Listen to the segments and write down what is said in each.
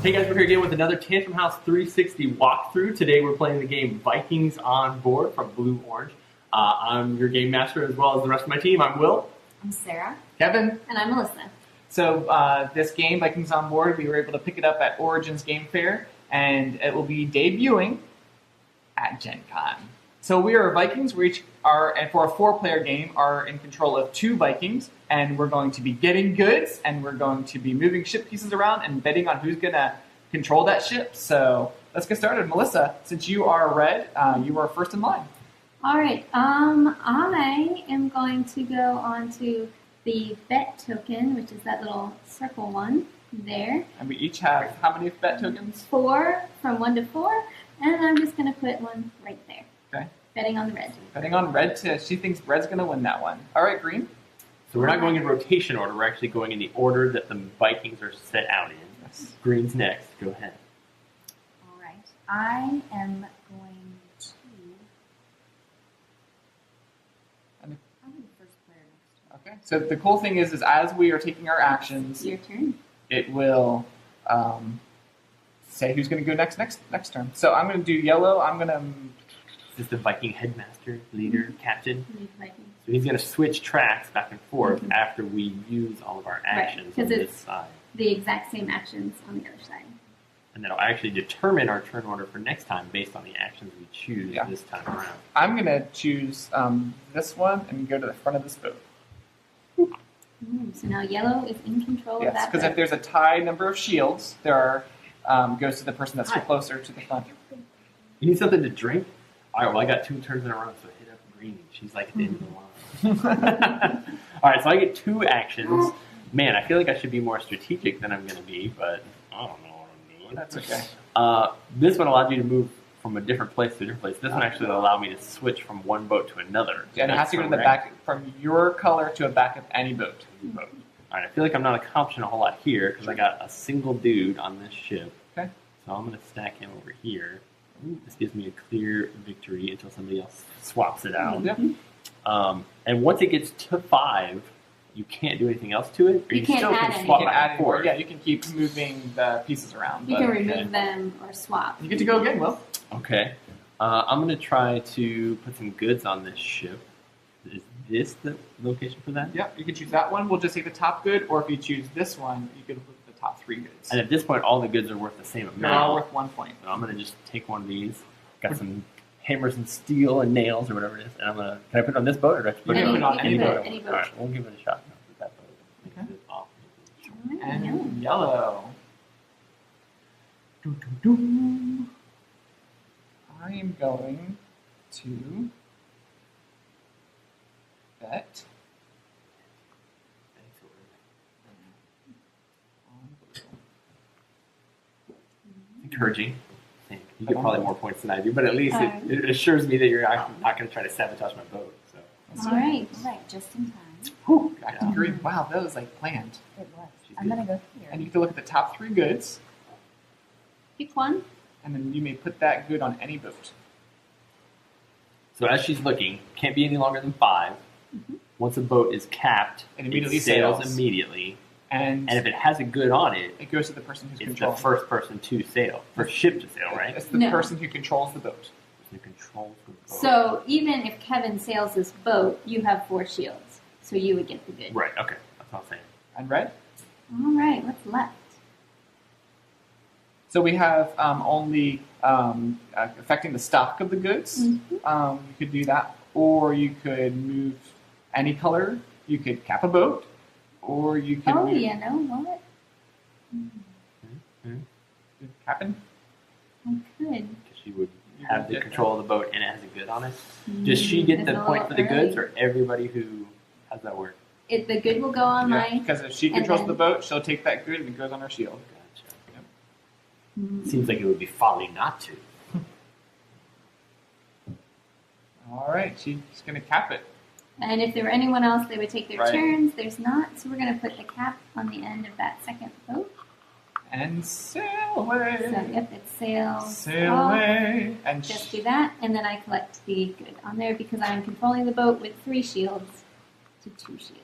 Hey guys, we're here again with another Tantrum House 360 walkthrough. Today we're playing the game Vikings on Board from Blue Orange. I'm your game master as well as the rest of my team. I'm Will. I'm Sarah. Kevin. And I'm Melissa. So this game, Vikings on Board, we were able to pick it up at Origins Game Fair, and it will be debuting at GenCon. So we are Vikings. We each are, and for a 4-player game, are in control of 2 Vikings, and we're going to be getting goods, and we're going to be moving ship pieces around and betting on who's going to control that ship. So let's get started. Melissa, since you are red, you are first in line. All right. I am going to go on to the bet token, which is that little circle one there. And we each have how many bet tokens? 4 from 1 to 4, and I'm just going to put one right there. Okay. Betting on the red. Betting on red. She thinks red's going to win that one. All right, green. So we're not going in rotation order. We're actually going in the order that the Vikings are set out in. Yes. Green's next. Go ahead. All right. I am going to. I'll be the first player next turn. Okay. So the cool thing is as we are taking our actions, Your turn. it will say who's going to go next turn. So I'm going to do yellow. I'm going to. This is the Viking headmaster, leader, captain. Lead Vikings. So he's going to switch tracks back and forth after we use all of our actions on 'cause this it's- side. The exact same actions on the other side. And that'll actually determine our turn order for next time based on the actions we choose Yeah. this time around. I'm going to choose this one and go to the front of this boat. So now yellow is in control of Yes, that because boat. if there's a tie number of shields, there are goes to the person that's Hi. closer to the front. You need something to drink? All right, well, I got 2 turns in a row, so hit up green. She's like at the end of the line. All right, so I get 2 actions. Man, I feel like I should be more strategic than I'm going to be, but I don't know what I'm doing. That's okay. This one allowed you to move from a different place to a different place. This one actually allowed me to switch from one boat to another. Yeah, and it has to go to the back from your color to a back of any boat. All right, I feel like I'm not accomplishing a whole lot here because I got a single dude on this ship. Okay. So I'm going to stack him over here. Ooh, this gives me a clear victory until somebody else swaps it out. Yep. And once it gets to 5, you can't do anything else to it. Or You can't still add can any. swap You can back add and any more. forth. Yeah, you can keep moving the pieces around. You but can remove them or swap. You get to go again, Will. Okay. I'm going to try to put some goods on this ship. Is this the location for that? Yeah, you can choose that one. We'll just take the top good, or if you choose this one, you can put the top 3 goods. And at this point, all the goods are worth the same They're all amount. worth 1 point. So I'm going to just take one of these. Got some hammers and steel and nails or whatever it is. And I'm going to, can I put it on this boat or do I have to put You it can on put it on any boat. Any boat. All right, we'll give it a shot. I'll put that boat. Okay. Off. And yellow. Doo, doo, doo. I am going to bet on blue. Encouraging. I think. You get probably more points than I do, but at least it assures me that you're not going to try to sabotage my boat. So. All right. All right, just in time. Whew, acting green. Wow, that was like planned. It was. She's I'm good. going to go here. And you get to look at the top 3 goods, Pick one. and then you may put that good on any boat. So as she's looking, can't be any longer than 5. Once a boat is capped, It immediately it sails sails. immediately. And And if it has a good on it, it goes to the person who's it's the controlling. first person to sail. First ship to sail, right? It's the No. person who controls the boat. Who controls the boat. So even if Kevin sails this boat, you have 4 shields. So you would get the good. Right, okay. That's what I'm saying. And red? All right. What's left? So we have only affecting the stock of the goods. Mhm. You could do that, or you could move any color. You could cap a boat, or you could Oh, move, you know what? capping. I could. Because she would You have would the get control of the boat and it has a good on it. Does she get It's the a point for the little goods early. or everybody who has that work? The good will go on mine. Because if she and controls then- the boat, she'll take that good and it goes on her shield. Gotcha. Mm. Seems like it would be folly not to. All right, she's gonna cap it. And if there were anyone else, they would take their Right. turns. There's not, so we're going to put the cap on the end of that second boat. And sail away. So yep, it sails Sail off. away. And Just do that, and then I collect the good on there because I'm controlling the boat with 3 shields to 2 shields.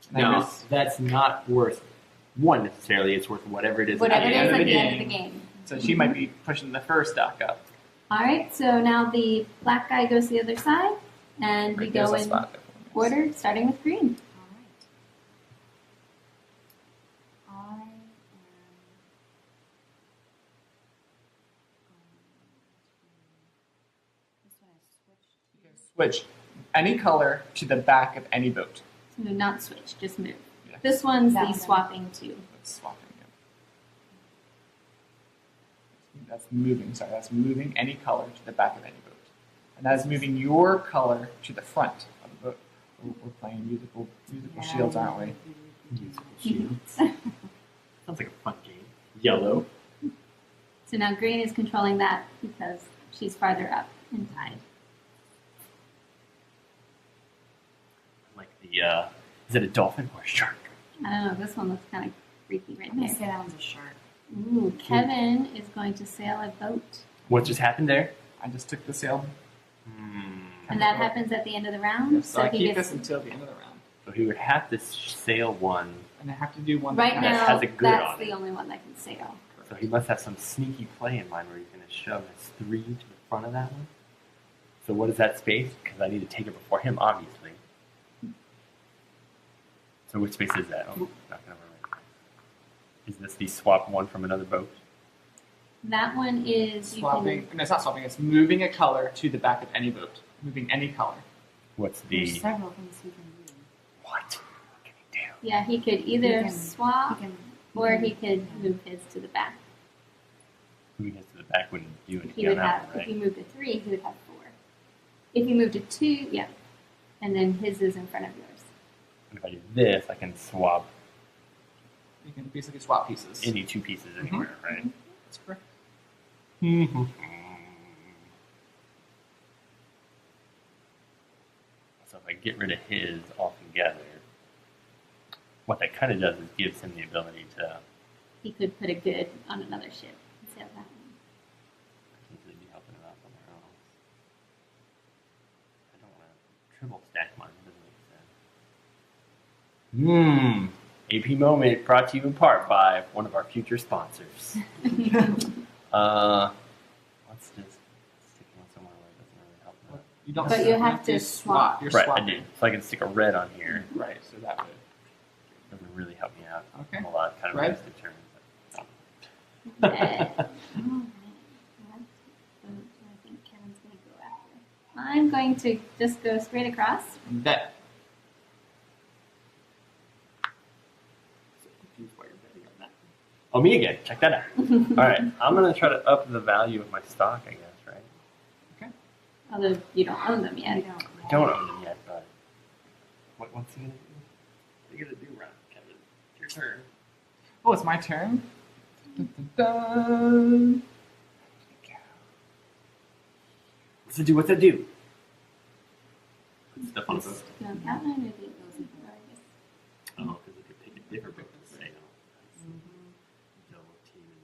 and I No, miss- that's not worth one necessarily. It's worth whatever it is. Whatever it is at of the the end of the game. game. So she might be pushing the first dock up. All right, so now the black guy goes to the other side, and we Right, there's go a in spot there for me. order, starting with green. All right. You can switch any color to the back of any boat. So not switch, just move. Yeah. This one's That the one. swapping too. That's swapping. Yeah. That's moving. Sorry, that's moving any color to the back of any boat, and that is moving your color to the front of the boat. We're playing musical shields, aren't we? Musical shields. Sounds like a fun game. Yellow. So now green is controlling that because she's farther up in tide. Like the is it a dolphin or a shark? I don't know, this one looks kind of freaky right I'm gonna there. say that one's a shark. Ooh, Kevin is going to sail a boat. What just happened there? I just took the sail. And that happens at the end of the round. So I he keep gets this until the end of the round, So he would have to sail one. and I have to do one. right that now. has a good That's on the it. only one that can sail. So he must have some sneaky play in mind where he's going to shove his 3 to the front of that one. So what is that space? Because I need to take it before him, obviously. So which space is that? Oh, not going to remember. Is this the swap one from another boat? That one is Swapping. No, it's not swapping. It's moving a color to the back of any boat. Moving any color. What's There's the... several things he can do. What? What can he do? Yeah, he could either He can- swap He can, or he could move his to the back. Moving his to the back wouldn't do anything He would on that have, one, if right? you moved to 3, he would have 4. If you moved to 2, yeah. And then his is in front of yours. And if I do this, I can swap You can basically swap pieces. any 2 pieces anywhere, right? That's correct. So if I get rid of his altogether, what that kind of does is gives him the ability to He could put a good on another ship and sail that one. potentially be helping him out somewhere else. I don't want to triple stack mine. It doesn't make sense. AP moment brought to you in part by one of our future sponsors. Let's just stick one somewhere where it doesn't really help them. You don't. But you have to swap. You're Right, I swapping. do. So I can stick a red on here. Right. So that would. Doesn't really help me out. Okay. I'm a lot kind of Red? wasted turns. Red. Alright. Left boat, I think Kevin's going to go after. I'm going to just go straight across. That. So confused why you're betting on that. Oh, me again. Check that out. All right, I'm gonna try to up the value of my stock, I guess. Right? Although you don't own them yet. you don't. I don't own them yet, but what's he gonna do? What are you gonna do, Ron? Kevin, it's your turn. Oh, it's my turn. Dun, dun, dun. What's it do? What's it do? Put stuff on the boat. You want that one or the those in front? Oh, because it could pick a different boat to sail. Double team in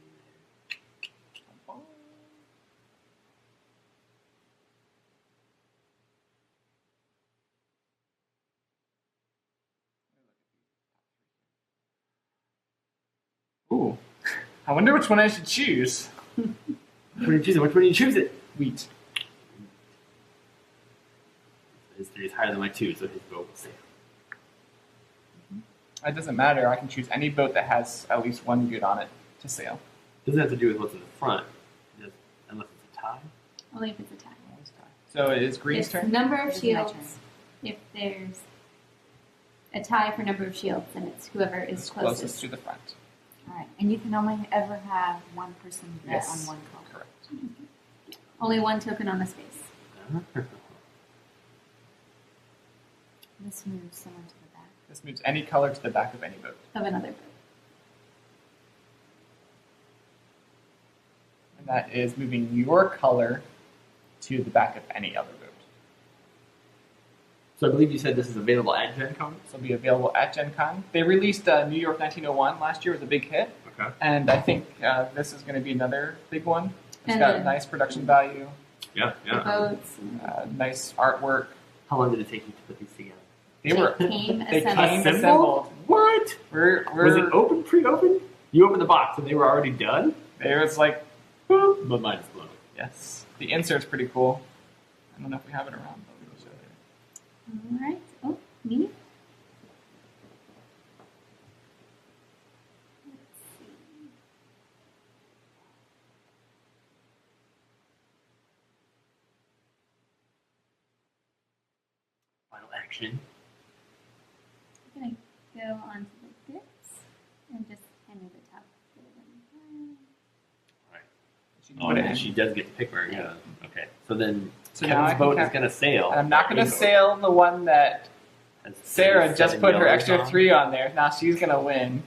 there. Ooh. I wonder which one I should choose. Which one do you choose it? Which one do you choose it? Wheat. His 3 is higher than my 2, so his boat will sail. It doesn't matter. I can choose any boat that has at least one good on it to sail. Doesn't have to do with what's in the front, just unless it's a tie. Only if it's a tie. So it is Green's It's turn. number of It's my turn. shields. If there's a tie for number of shields, then it's whoever is It's closest. closest to the front. All right, and you can only ever have one person bet Yes. on one color. Correct. Only one token on the space. This moves someone to the back. This moves any color to the back of any boat. Of another boat. And that is moving your color to the back of any other boat. So I believe you said this is available at GenCon? This will be available at Gen Con. They released New York 1901 last year. It was a big hit. Okay. And I think this is going to be another big one. It's And got then- nice production value, Yeah, The boats. And nice artwork. How long did it take you to put these together? They were came they assembled. came assembled. What? Was it open, pre-open? You opened the box and they were already done? There's like, Boop. But mine is blown. yes, the insert's pretty cool. I don't know if we have it around, but we'll show it. All right. Oh, me. Let's see. Final action. I'm gonna go onto the bits and just hand me the top. You can Oh, put it and in. she does get to pick where it goes. Okay. So then So now I Kevin's can boat is count- going to sail. And I'm not going to Rainbow. sail the one that Has Sarah seven just put her yellows extra on. 3 on there. Now she's going to win.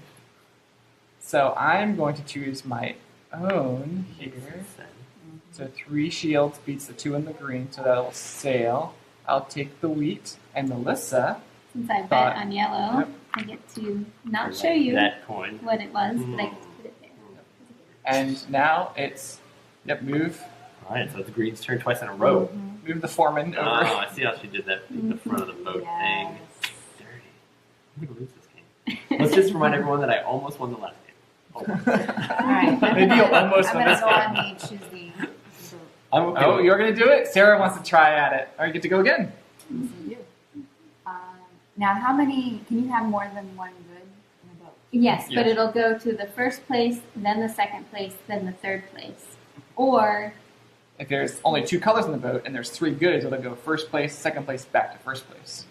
So I'm going to choose my own Makes here. sense. So 3 shields beats the 2 in the green, so that'll sail. I'll take the wheat. And Melissa, Since I bet Thought- on yellow, Yep. I get to not I show like you that coin. what it was, but I get to put it there. and now it's, move All right, so it's Green's turn twice in a row. the foreman Oh, over. I see how she did that in the front of the boat thing. Dirty. I'm going to lose this game. Let's just remind everyone that I almost won the last game. Almost. All right. Maybe you'll almost I'm win gonna this go game. on the choosing. I'm okay Oh, with you're going to do it? Sarah wants to try at it. All right, you get to go again. Now, how many? Can you have more than one good in a boat? Yes, but Yes. it'll go to the first place, then the second place, then the third place. Or, If there's only 2 colors in the boat and there's 3 goods, it'll go first place, second place, back to first place.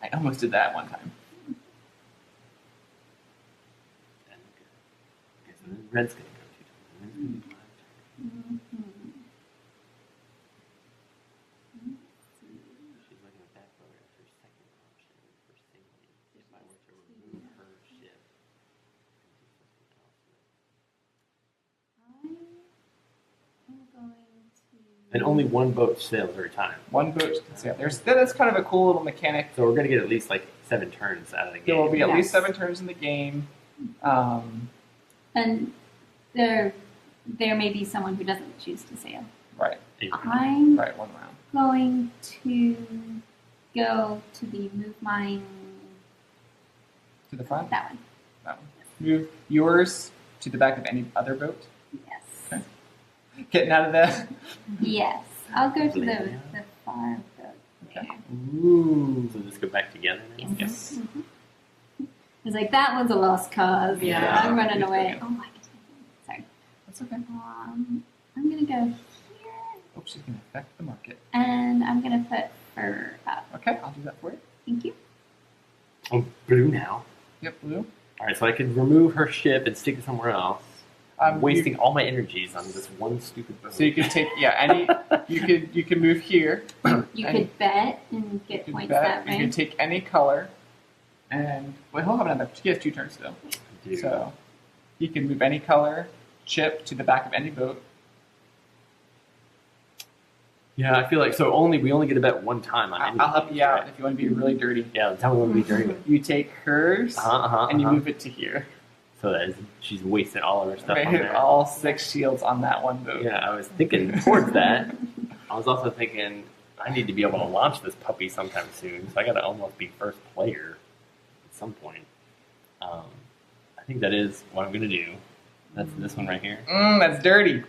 I almost did that one time. Okay, so then Red's going to go 2 times. And then it's gonna be She's looking at that boat as her second option for sailing. If I were to remove her ship and do something else with I am going to. And only one boat sails every time. One boat can sail. That's kind of a cool little mechanic. So we're going to get at least like 7 turns out of the game. There will be at least Yes. 7 turns in the game. And there may be someone who doesn't choose to sail. Right, I'm right, 1 round. going to go to the move mine. To the front. That one. That one. Move yours to the back of any other boat. Yes. Okay. Getting out of that. Yes. I'll go to the Blame far boat. Okay. Ooh. So just go back together now? Yes. It's like, that one's a lost cause. Yeah. I'm running Yes, away. okay. Oh my goodness. Sorry. That's okay. I'm going to go here, Oh, she's going to affect the market. and I'm going to put her up. Okay, I'll do that for you. Thank you. Oh, blue now. Yep, blue. All right, so I could remove her ship and stick it somewhere else. I'm You- wasting all my energies on this one stupid boat. So you could take any. You could move here. You And could bet and You get could points bet. that You way. could take any color, and well, he'll have another. He has 2 turns still. Dude. So he can move any color chip to the back of any boat. Yeah, I feel like we only get to bet one time on anything. I'll help you out right? if you want to be really dirty. Yeah, tell me what we dirty with. You take hers and you move it to here. So that is, she's wasting all of her stuff Right, on hit there. all 6 shields on that one boat. Yeah, I was thinking towards that. I was also thinking I need to be able to launch this puppy sometime soon, so I got to almost be first player at some point. I think that is what I'm gonna do. That's this one right here. That's dirty.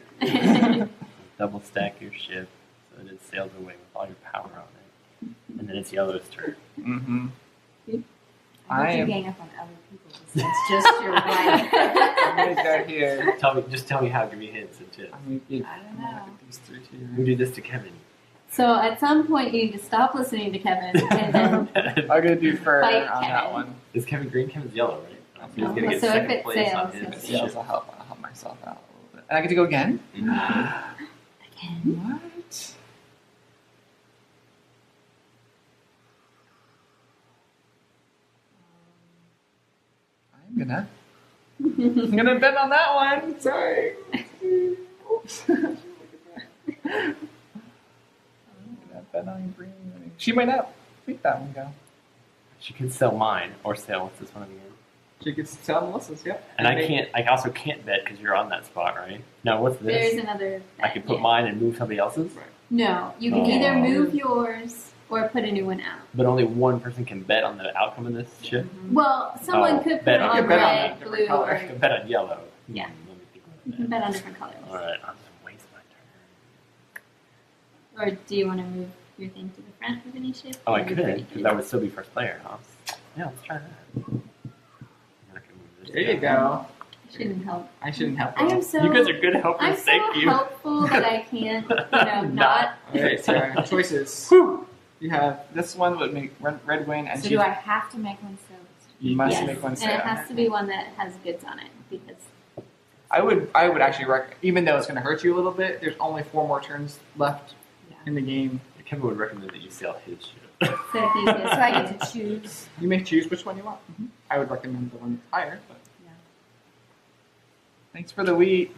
Double stack your ship so that it sails away with all your power on it, and then it's Yellow's turn. Mm-hmm. I I hope you am- gang up on other people. It's just your wife. I'm gonna go here. Tell me how. Give me hints and tips. I'm gonna give I don't know. these 3 to We you. do this to Kevin. So at some point, you need to stop listening to Kevin and then I'm gonna do fur Fight on that Kevin. one. Is Kevin green? Kevin's yellow, right? So he's gonna Oh, get so if second it place on sails, his Yeah, ship. I'll help myself out a little bit. And I get to go again? again. What? I'm gonna bet on that one. Sorry. Oops. I'm gonna bet on green. She might not make that one go. She could sell mine or sell what's this one again. She could tell Melissa's, yep. And I can't. I also can't bet because you're on that spot, right? No, what's There's this? another. I could put yeah. mine and move somebody else's. No, you can Oh. either move yours or put a new one out. But only one person can bet on the outcome of this ship. Well, someone could put bet on on bet on red, a blue, different color. or I can bet on yellow. Yeah. Let me think you about can that. bet on different colors. All right, I'm gonna waste my turn. Or do you want to move your thing to the front of any ship? Oh, I Or could, pretty because good? that would still be first player, huh? Yeah, let's try that. I can move this There you down. go. Shouldn't help. I shouldn't help. I am so. You guys are good helpers. I'm so Thank you. helpful that I can't, not. All right, so our choices. You have this one would make red win, and So do I have to make one so? you must Yes, make one. and it has to be one that has goods on it because I would actually even though it's going to hurt you a little bit. There's only 4 more turns left in the game. Kevin would recommend that you sell his ship. so if you So I get to choose. You may choose which one you want. I would recommend the one that's higher. But Yeah. thanks for the wheat.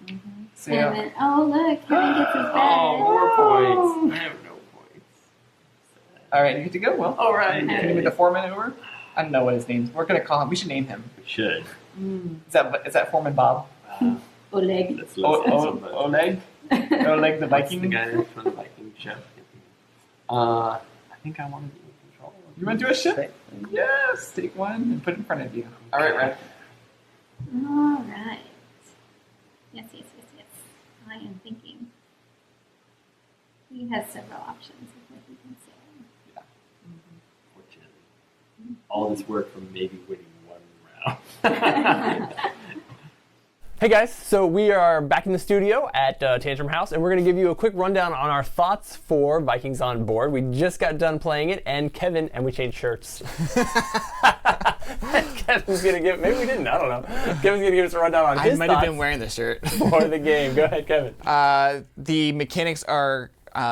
and So, then, oh look, Kevin gets his bag. Oh, more points. I have no points. all right, you get to go. Well, All right. can you give me the foreman over? I don't know what his name's. We're going to call him. We should name him. We should. Is that Foreman Bob? Oleg. Let's Oleg? Oleg the That's the Viking? guy from the Viking ship. I think I want to be in control. You want to do a ship? Yes. Take one and put it in front of you. All right, Red. All right. Yes. I am thinking. He has several options of what he can say. Fortunately. All this work for maybe winning one round. Hey guys, so we are back in the studio at Tantrum House, and we're going to give you a quick rundown on our thoughts for Vikings on Board. We just got done playing it, and we changed shirts. Kevin's going to give, maybe we didn't, I don't know. Kevin's going to give us a rundown on his I might have been wearing the shirt. for the game. Go ahead, Kevin. The mechanics are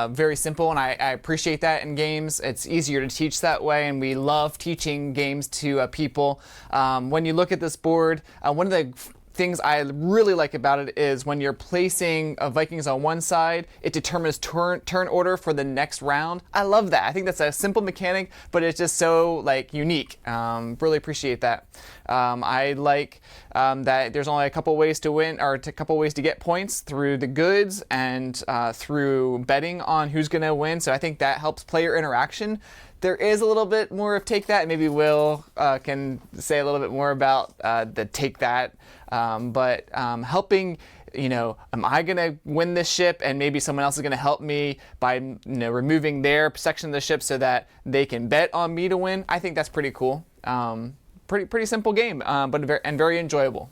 very simple, and I appreciate that in games. It's easier to teach that way, and we love teaching games to people. When you look at this board, one of the things I really like about it is when you're placing Vikings on one side, it determines turn order for the next round. I love that. I think that's a simple mechanic, but it's just so unique. Really appreciate that. I like that there's only a couple ways to win, or a couple ways to get points through the goods and through betting on who's going to win. So I think that helps player interaction. There is a little bit more of Take That. Maybe Will can say a little bit more about the Take That. But helping, am I going to win this ship, and maybe someone else is going to help me by removing their section of the ship so that they can bet on me to win. I think that's pretty cool. Pretty simple game, but very enjoyable.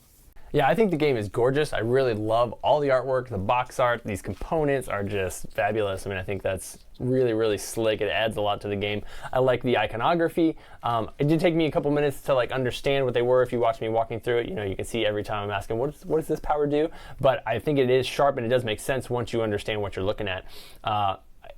Yeah, I think the game is gorgeous. I really love all the artwork, the box art. These components are just fabulous. I mean, I think that's really, really slick. It adds a lot to the game. I like the iconography. It did take me a couple minutes to understand what they were. If you watch me walking through it, you can see every time I'm asking, what does this power do? But I think it is sharp, and it does make sense once you understand what you're looking at.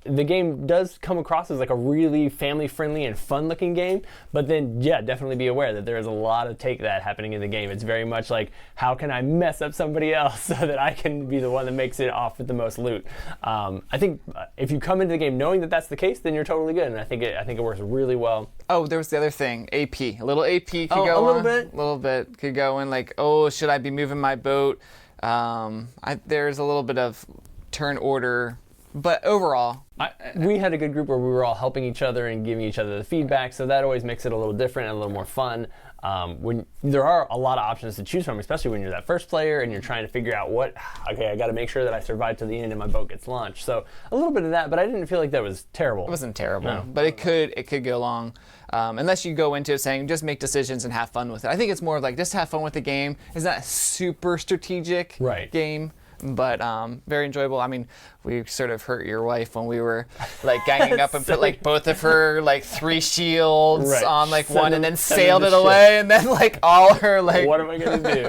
The game does come across as a really family-friendly and fun-looking game, but then, definitely be aware that there is a lot of Take That happening in the game. It's very much how can I mess up somebody else so that I can be the one that makes it off with the most loot? I think if you come into the game knowing that that's the case, then you're totally good, and I think it works really well. Oh, there was the other thing, AP. A little AP could go a little on. bit. A little bit could go in, should I be moving my boat? There's a little bit of turn order. But overall, we had a good group where we were all helping each other and giving each other the feedback, so that always makes it a little different and a little more fun. When there are a lot of options to choose from, especially when you're that first player and you're trying to figure out I got to make sure that I survive to the end and my boat gets launched. So a little bit of that, but I didn't feel like that was terrible. It wasn't terrible, No. but it could go long. Unless you go into it saying just make decisions and have fun with it. I think it's more of just have fun with the game. It's not a super strategic game. But very enjoyable. I mean, we sort of hurt your wife when we were ganging up and put both of her 3 shields on one, and then sailed it away, and then all her What am I gonna do?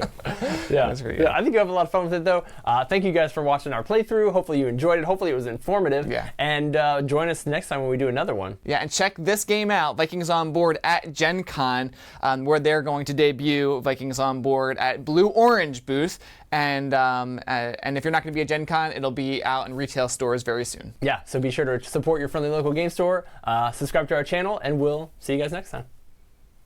Yeah, That's pretty good. I think you have a lot of fun with it though. Thank you guys for watching our playthrough. Hopefully you enjoyed it. Hopefully it was informative. Yeah. And join us next time when we do another one. Yeah, and check this game out, Vikings on Board at GenCon, where they're going to debut Vikings on Board at Blue Orange booth. And if you're not going to be at GenCon, it'll be out in retail stores very soon. Yeah, so be sure to support your friendly local game store, subscribe to our channel, and we'll see you guys next time.